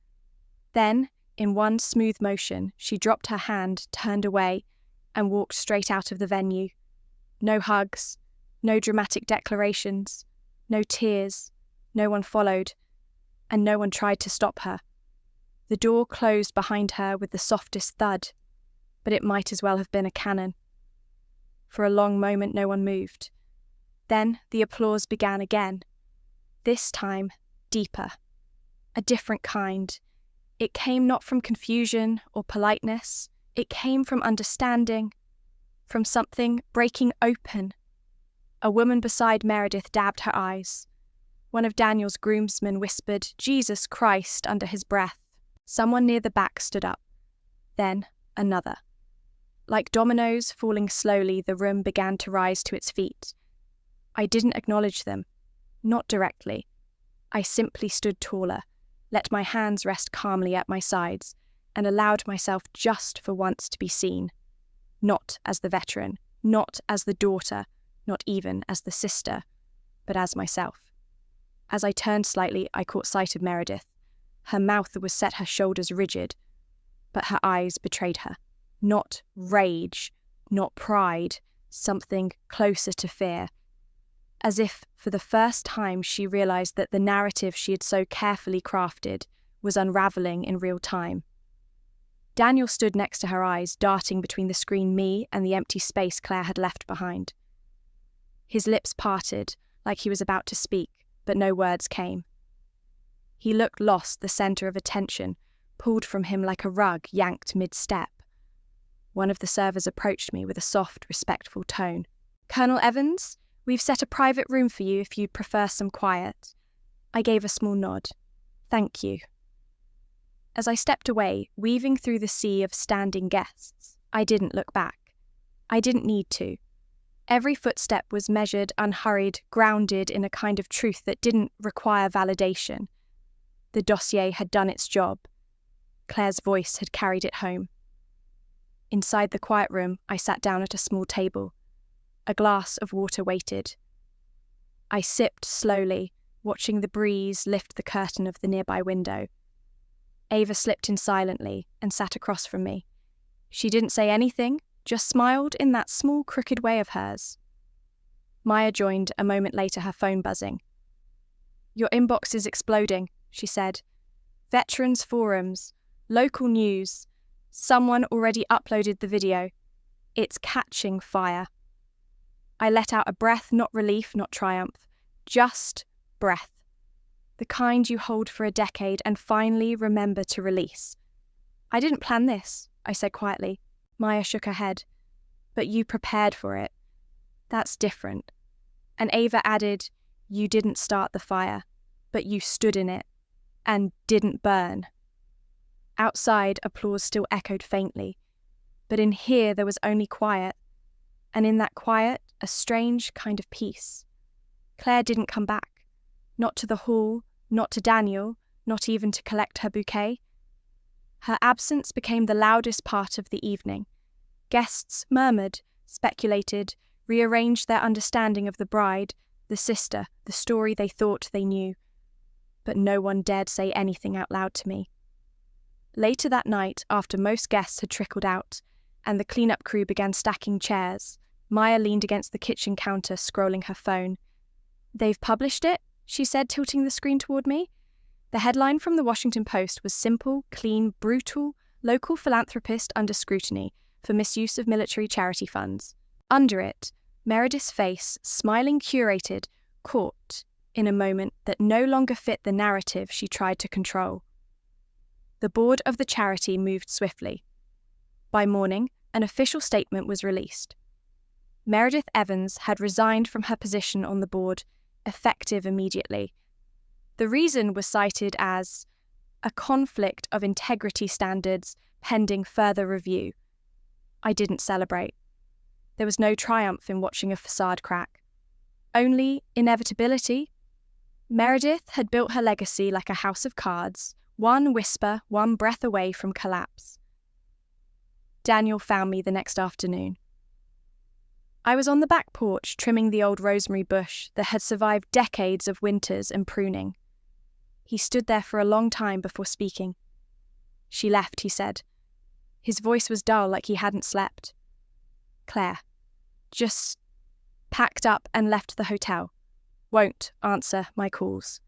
Then, in one smooth motion, she dropped her hand, turned away, and walked straight out of the venue. No hugs, no dramatic declarations, no tears. No one followed, and no one tried to stop her. The door closed behind her with the softest thud, but it might as well have been a cannon. For a long moment no one moved. Then the applause began again. This time, deeper. A different kind. It came not from confusion or politeness. It came from understanding, from something breaking open. A woman beside Meredith dabbed her eyes. One of Daniel's groomsmen whispered, "Jesus Christ," under his breath. Someone near the back stood up. Then another. Like dominoes falling slowly, the room began to rise to its feet. I didn't acknowledge them. Not directly. I simply stood taller, let my hands rest calmly at my sides, and allowed myself just for once to be seen. Not as the veteran, not as the daughter, not even as the sister, but as myself. As I turned slightly, I caught sight of Meredith. Her mouth was set, her shoulders rigid, but her eyes betrayed her. Not rage, not pride, something closer to fear. As if, for the first time, she realized that the narrative she had so carefully crafted was unraveling in real time. Daniel stood next to her eyes, darting between the screen me and the empty space Claire had left behind. His lips parted, like he was about to speak, but no words came. He looked lost, the centre of attention, pulled from him like a rug yanked mid-step. One of the servers approached me with a soft, respectful tone. "Colonel Evans, we've set a private room for you if you'd prefer some quiet." I gave a small nod. "Thank you." As I stepped away, weaving through the sea of standing guests, I didn't look back. I didn't need to. Every footstep was measured, unhurried, grounded in a kind of truth that didn't require validation. The dossier had done its job. Claire's voice had carried it home. Inside the quiet room, I sat down at a small table. A glass of water waited. I sipped slowly, watching the breeze lift the curtain of the nearby window. Ava slipped in silently and sat across from me. She didn't say anything, just smiled in that small, crooked way of hers. Maya joined a moment later, her phone buzzing. "Your inbox is exploding," she said. "Veterans forums, local news. Someone already uploaded the video. It's catching fire." I let out a breath, not relief, not triumph. Just breath. The kind you hold for a decade and finally remember to release. "I didn't plan this," I said quietly. Maya shook her head. "But you prepared for it. That's different." And Ava added, "You didn't start the fire, but you stood in it and didn't burn." Outside, applause still echoed faintly, but in here there was only quiet, and in that quiet, a strange kind of peace. Claire didn't come back. Not to the hall, not to Daniel, not even to collect her bouquet. Her absence became the loudest part of the evening. Guests murmured, speculated, rearranged their understanding of the bride, the sister, the story they thought they knew. But no one dared say anything out loud to me. Later that night, after most guests had trickled out, and the cleanup crew began stacking chairs, Maya leaned against the kitchen counter, scrolling her phone. "They've published it?" she said, tilting the screen toward me. The headline from the Washington Post was simple, clean, brutal, local philanthropist under scrutiny for misuse of military charity funds. Under it, Meredith's face, smiling curated, caught in a moment that no longer fit the narrative she tried to control. The board of the charity moved swiftly. By morning, an official statement was released. Meredith Evans had resigned from her position on the board, effective immediately. The reason was cited as a conflict of integrity standards pending further review. I didn't celebrate. There was no triumph in watching a facade crack. Only inevitability. Meredith had built her legacy like a house of cards, one whisper, one breath away from collapse. Daniel found me the next afternoon. I was on the back porch trimming the old rosemary bush that had survived decades of winters and pruning. He stood there for a long time before speaking. "She left," he said. His voice was dull, like he hadn't slept. "Claire. Just packed up and left the hotel. Won't answer my calls."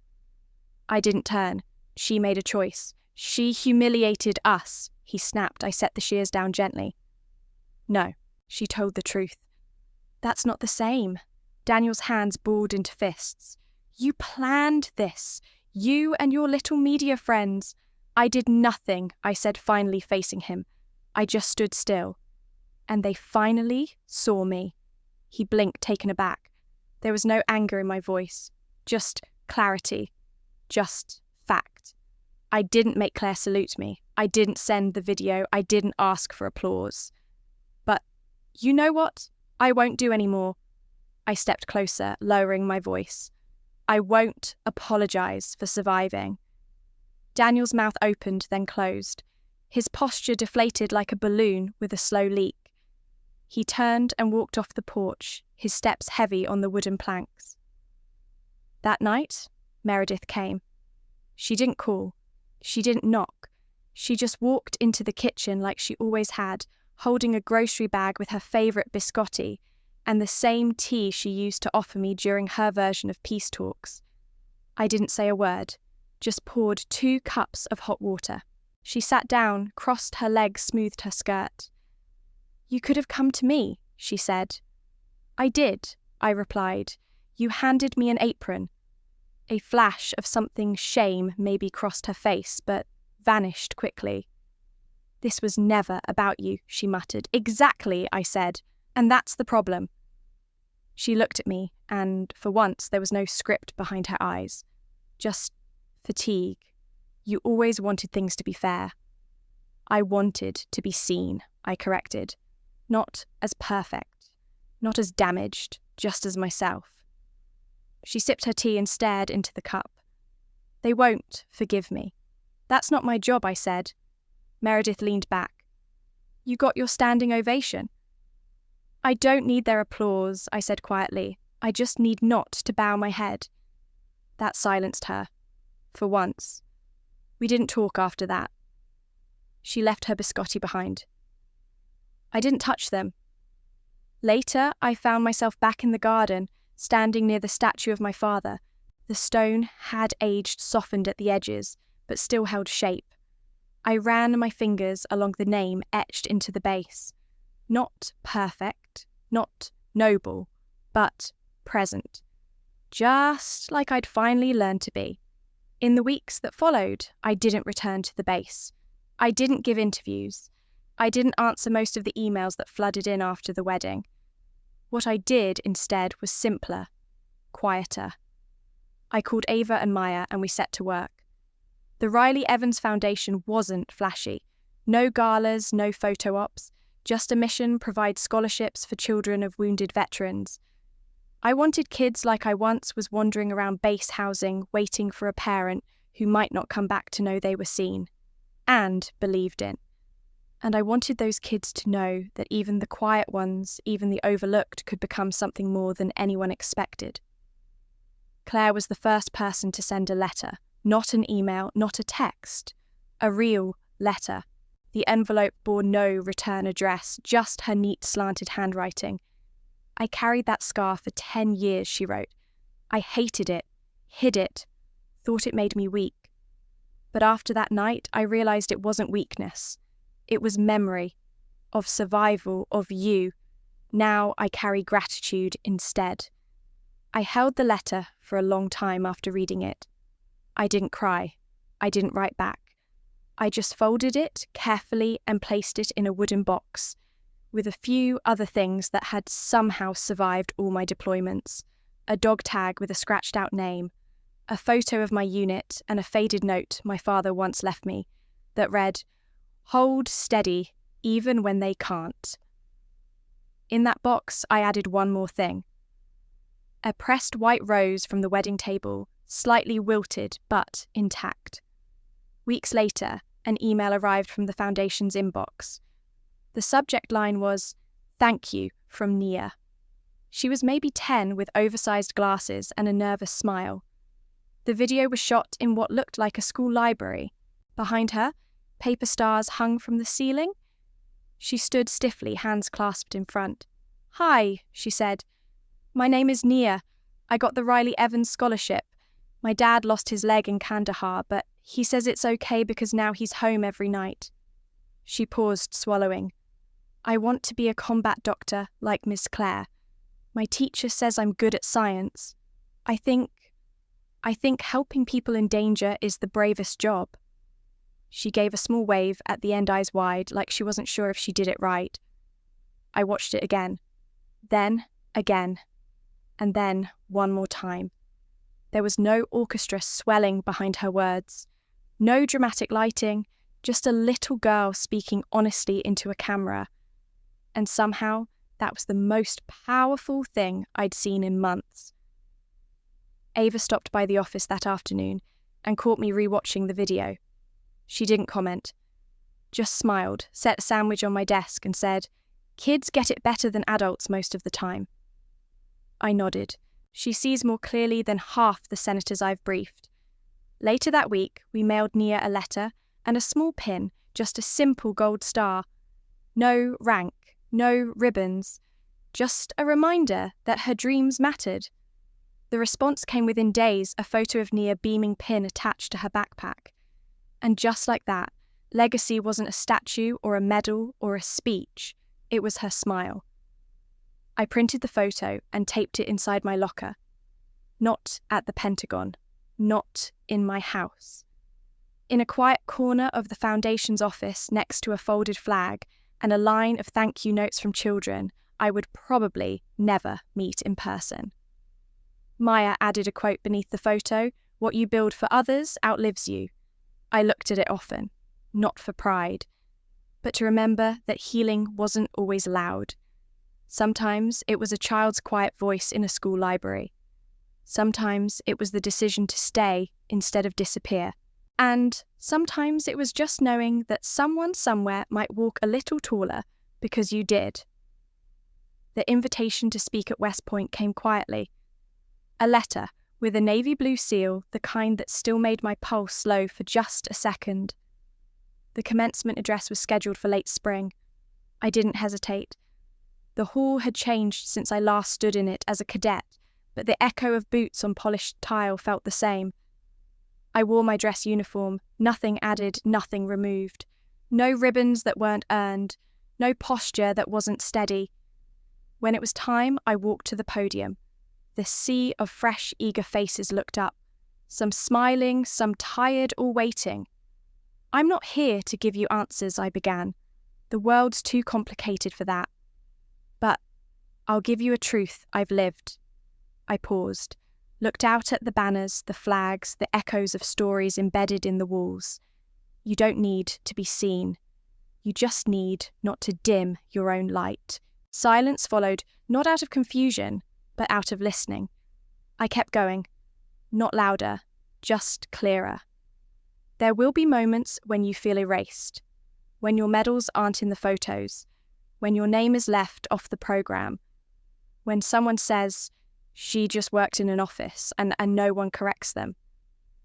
I didn't turn. She made a choice. She humiliated us, he snapped. I set the shears down gently. "No," she told the truth. "That's not the same." Daniel's hands balled into fists. "You planned this. You and your little media friends." "I did nothing," I said, finally facing him. I just stood still. "And they finally saw me." He blinked, taken aback. There was no anger in my voice. Just clarity. Just fact. I didn't make Claire salute me. I didn't send the video. I didn't ask for applause. But you know what? I won't do any more. I stepped closer, lowering my voice. I won't apologize for surviving. Daniel's mouth opened, then closed. His posture deflated like a balloon with a slow leak. He turned and walked off the porch, his steps heavy on the wooden planks. That night, Meredith came. She didn't call. She didn't knock. She just walked into the kitchen like she always had, holding a grocery bag with her favourite biscotti and the same tea she used to offer me during her version of peace talks. I didn't say a word, just poured 2 cups of hot water. She sat down, crossed her legs, smoothed her skirt. "You could have come to me," she said. "I did," I replied. "You handed me an apron." A flash of something shame maybe crossed her face, but vanished quickly. "This was never about you," she muttered. "Exactly," I said, "and that's the problem." She looked at me, and for once there was no script behind her eyes. Just fatigue. "You always wanted things to be fair." "I wanted to be seen," I corrected. "Not as perfect, not as damaged, just as myself." She sipped her tea and stared into the cup. "They won't forgive me." "That's not my job," I said. Meredith leaned back. "You got your standing ovation." "I don't need their applause," I said quietly. "I just need not to bow my head." That silenced her. For once. We didn't talk after that. She left her biscotti behind. I didn't touch them. Later, I found myself back in the garden, standing near the statue of my father. The stone had aged, softened at the edges, but still held shape. I ran my fingers along the name etched into the base. Not perfect, not noble, but present. Just like I'd finally learned to be. In the weeks that followed, I didn't return to the base. I didn't give interviews. I didn't answer most of the emails that flooded in after the wedding. What I did instead was simpler, quieter. I called Ava and Maya and we set to work. The Riley Evans Foundation wasn't flashy. No galas, no photo ops, just a mission: provide scholarships for children of wounded veterans. I wanted kids like I once was wandering around base housing, waiting for a parent who might not come back to know they were seen and believed in. And I wanted those kids to know that even the quiet ones, even the overlooked, could become something more than anyone expected. Clare was the first person to send a letter, not an email, not a text, a real letter. The envelope bore no return address, just her neat slanted handwriting. I carried that scar for 10 years, she wrote. I hated it, hid it, thought it made me weak. But after that night, I realized it wasn't weakness. It was memory, of survival, of you. Now I carry gratitude instead. I held the letter for a long time after reading it. I didn't cry. I didn't write back. I just folded it carefully and placed it in a wooden box, with a few other things that had somehow survived all my deployments. A dog tag with a scratched out name, a photo of my unit, and a faded note my father once left me that read, "Hold steady, even when they can't." In that box, I added one more thing. A pressed white rose from the wedding table, slightly wilted but intact. Weeks later, an email arrived from the foundation's inbox. The subject line was, "Thank you, from Nia." She was maybe 10 with oversized glasses and a nervous smile. The video was shot in what looked like a school library. Behind her, paper stars hung from the ceiling. She stood stiffly, hands clasped in front. "Hi," she said. "My name is Nia. I got the Riley Evans scholarship. My dad lost his leg in Kandahar, but he says it's okay because now he's home every night." She paused, swallowing. "I want to be a combat doctor like Miss Clare. My teacher says I'm good at science. I think helping people in danger is the bravest job." She gave a small wave, at the end eyes wide, like she wasn't sure if she did it right. I watched it again. Then, again. And then, one more time. There was no orchestra swelling behind her words. No dramatic lighting, just a little girl speaking honestly into a camera. And somehow, that was the most powerful thing I'd seen in months. Ava stopped by the office that afternoon and caught me rewatching the video. She didn't comment, just smiled, set a sandwich on my desk and said, "Kids get it better than adults most of the time." I nodded. She sees more clearly than half the senators I've briefed. Later that week, we mailed Nia a letter and a small pin, just a simple gold star. No rank, no ribbons, just a reminder that her dreams mattered. The response came within days, a photo of Nia beaming pin attached to her backpack. And just like that, legacy wasn't a statue or a medal or a speech, it was her smile. I printed the photo and taped it inside my locker. Not at the Pentagon, not in my house. In a quiet corner of the Foundation's office next to a folded flag and a line of thank you notes from children I would probably never meet in person. Maya added a quote beneath the photo, "What you build for others outlives you." I looked at it often, not for pride, but to remember that healing wasn't always loud. Sometimes it was a child's quiet voice in a school library. Sometimes it was the decision to stay instead of disappear. And sometimes it was just knowing that someone somewhere might walk a little taller because you did. The invitation to speak at West Point came quietly. A letter with a navy blue seal, the kind that still made my pulse slow for just a second. The commencement address was scheduled for late spring. I didn't hesitate. The hall had changed since I last stood in it as a cadet, but the echo of boots on polished tile felt the same. I wore my dress uniform, nothing added, nothing removed. No ribbons that weren't earned, no posture that wasn't steady. When it was time, I walked to the podium. The sea of fresh, eager faces looked up, some smiling, some tired or waiting. "I'm not here to give you answers," I began. "The world's too complicated for that. But I'll give you a truth I've lived." I paused, looked out at the banners, the flags, the echoes of stories embedded in the walls. You don't need to be seen. You just need not to dim your own light. Silence followed, not out of confusion, but out of listening. I kept going, not louder, just clearer. There will be moments when you feel erased. when your medals aren't in the photos, when your name is left off the program, when someone says, she just worked in an office and no one corrects them.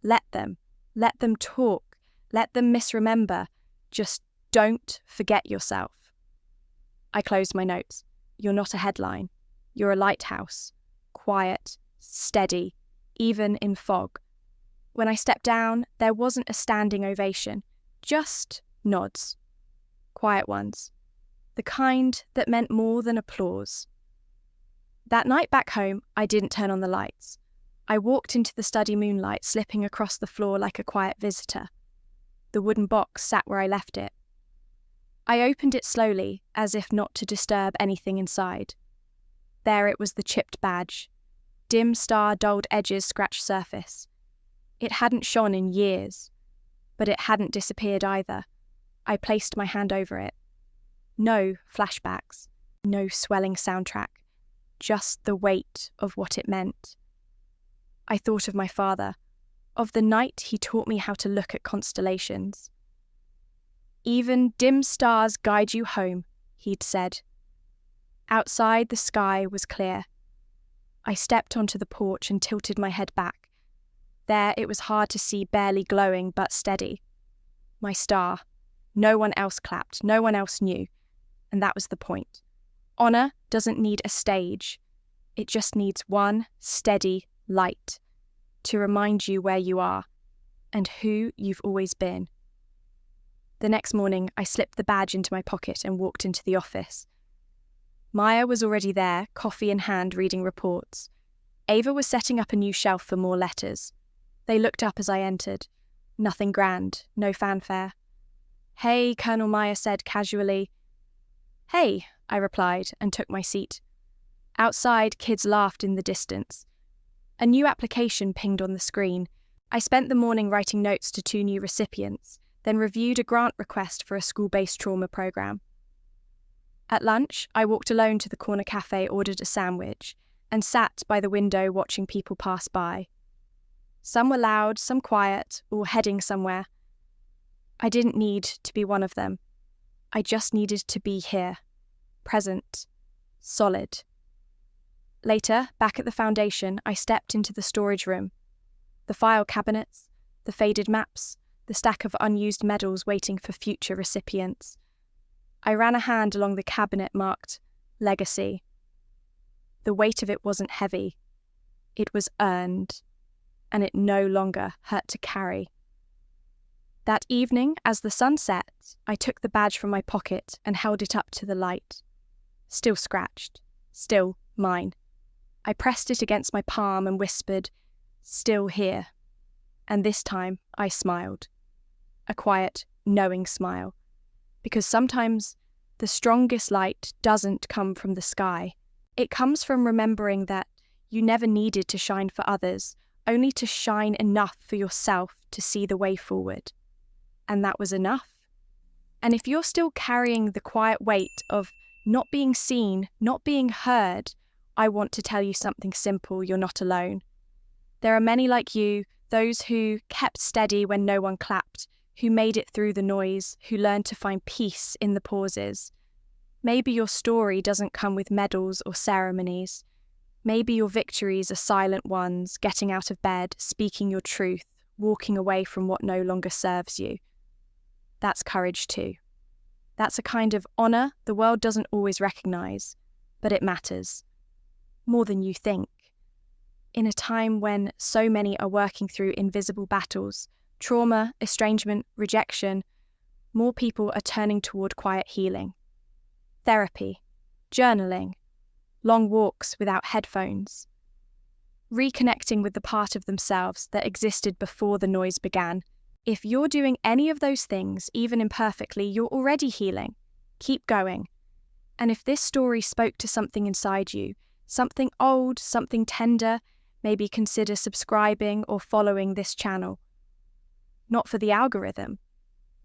Let them talk, let them misremember. Just don't forget yourself. I closed my notes. You're not a headline. You're a lighthouse. Quiet, steady, even in fog. When I stepped down, there wasn't a standing ovation, just nods. Quiet ones. The kind that meant more than applause. That night back home, I didn't turn on the lights. I walked into the study moonlight, slipping across the floor like a quiet visitor. The wooden box sat where I left it. I opened it slowly, as if not to disturb anything inside. There it was, the chipped badge. Dim star, dulled edges, scratched surface. It hadn't shone in years, but it hadn't disappeared either. I placed my hand over it. No flashbacks, no swelling soundtrack, just the weight of what it meant. I thought of my father, of the night he taught me how to look at constellations. Even dim stars guide you home, he'd said. Outside, the sky was clear. I stepped onto the porch and tilted my head back. There it was hard to see, barely glowing but steady. My star. No one else clapped, no one else knew. And that was the point. Honor doesn't need a stage. It just needs one steady light to remind you where you are and who you've always been. The next morning, I slipped the badge into my pocket and walked into the office. Maya was already there, coffee in hand, reading reports. Ava was setting up a new shelf for more letters. They looked up as I entered. Nothing grand, no fanfare. "Hey," Colonel Maya said casually. "Hey," I replied and took my seat. Outside, kids laughed in the distance. A new application pinged on the screen. I spent the morning writing notes to 2 new recipients, then reviewed a grant request for a school-based trauma program. At lunch, I walked alone to the corner cafe, ordered a sandwich, and sat by the window watching people pass by. Some were loud, some quiet, or heading somewhere. I didn't need to be one of them. I just needed to be here, present, solid. Later, back at the foundation, I stepped into the storage room. The file cabinets, the faded maps, the stack of unused medals waiting for future recipients. I ran a hand along the cabinet marked Legacy. The weight of it wasn't heavy. It was earned, and it no longer hurt to carry. That evening, as the sun set, I took the badge from my pocket and held it up to the light. Still scratched, still mine. I pressed it against my palm and whispered, "Still here." And this time I smiled. A quiet, knowing smile. Because sometimes the strongest light doesn't come from the sky. It comes from remembering that you never needed to shine for others, only to shine enough for yourself to see the way forward. And that was enough. And if you're still carrying the quiet weight of not being seen, not being heard, I want to tell you something simple: you're not alone. There are many like you, those who kept steady when no one clapped, who made it through the noise, who learned to find peace in the pauses. Maybe your story doesn't come with medals or ceremonies. Maybe your victories are silent ones, getting out of bed, speaking your truth, walking away from what no longer serves you. That's courage too. That's a kind of honor the world doesn't always recognize, but it matters. More than you think. In a time when so many are working through invisible battles, trauma, estrangement, rejection, more people are turning toward quiet healing. Therapy, journaling, long walks without headphones. Reconnecting with the part of themselves that existed before the noise began. If you're doing any of those things, even imperfectly, you're already healing. Keep going. And if this story spoke to something inside you, something old, something tender, maybe consider subscribing or following this channel. Not for the algorithm,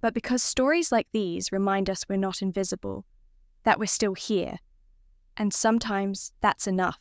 but because stories like these remind us we're not invisible, that we're still here. And sometimes that's enough.